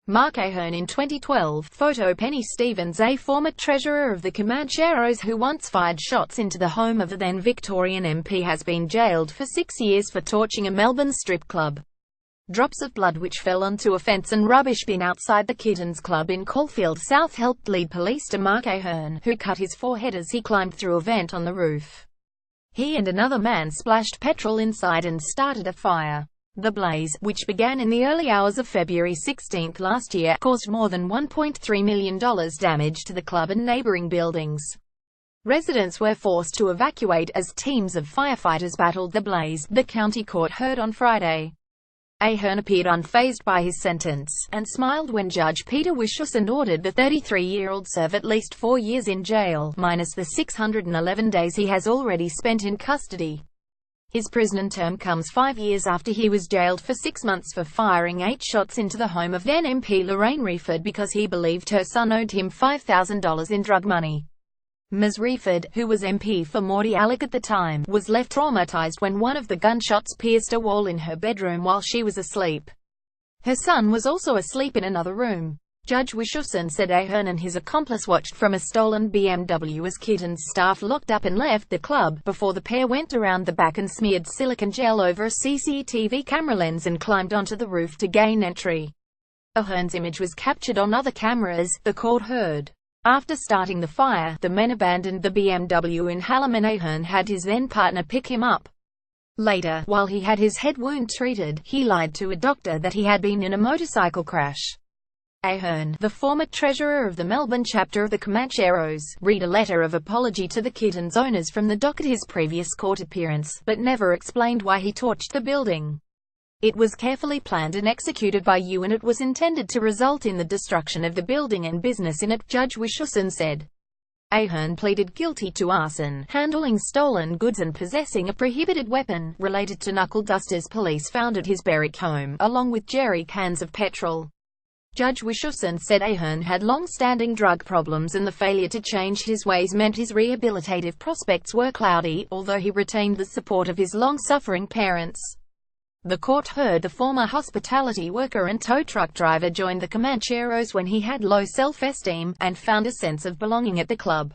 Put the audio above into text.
Mark Ahern in 2012. Photo Penny Stevens, a former treasurer of the Comancheros who once fired shots into the home of a then Victorian MP, has been jailed for 6 years for torching a Melbourne strip club. Drops of blood which fell onto a fence and rubbish bin outside the Kittens Club in Caulfield South helped lead police to Mark Ahern, who cut his forehead as he climbed through a vent on the roof. He and another man splashed petrol inside and started a fire. The blaze, which began in the early hours of February 16 last year, caused more than $1.3 million damage to the club and neighboring buildings. Residents were forced to evacuate as teams of firefighters battled the blaze, the county court heard on Friday. Ahern appeared unfazed by his sentence, and smiled when Judge Peter Wischusen ordered the 33-year-old serve at least 4 years in jail, minus the 611 days he has already spent in custody. His prison term comes 5 years after he was jailed for 6 months for firing 8 shots into the home of then MP Lorraine Wreford because he believed her son owed him $5,000 in drug money. Ms. Wreford, who was MP for Mordialloc at the time, was left traumatized when one of the gunshots pierced a wall in her bedroom while she was asleep. Her son was also asleep in another room. Judge Wischusen said Ahern and his accomplice watched from a stolen BMW as Kittens staff locked up and left the club, before the pair went around the back and smeared silicone gel over a CCTV camera lens and climbed onto the roof to gain entry. Ahern's image was captured on other cameras, the court heard. After starting the fire, the men abandoned the BMW in Hallam and Ahern had his then-partner pick him up. Later, while he had his head wound treated, he lied to a doctor that he had been in a motorcycle crash. Ahern, the former treasurer of the Melbourne chapter of the Comancheros, read a letter of apology to the Kittens owners from the dock at his previous court appearance, but never explained why he torched the building. It was carefully planned and executed by you, and it was intended to result in the destruction of the building and business in it, Judge Wischusen said. Ahern pleaded guilty to arson, handling stolen goods and possessing a prohibited weapon, related to knuckle dusters police found at his Berwick home, along with jerry cans of petrol. Judge Wischusen said Ahern had long-standing drug problems and the failure to change his ways meant his rehabilitative prospects were cloudy, although he retained the support of his long-suffering parents. The court heard the former hospitality worker and tow truck driver joined the Comancheros when he had low self-esteem, and found a sense of belonging at the club.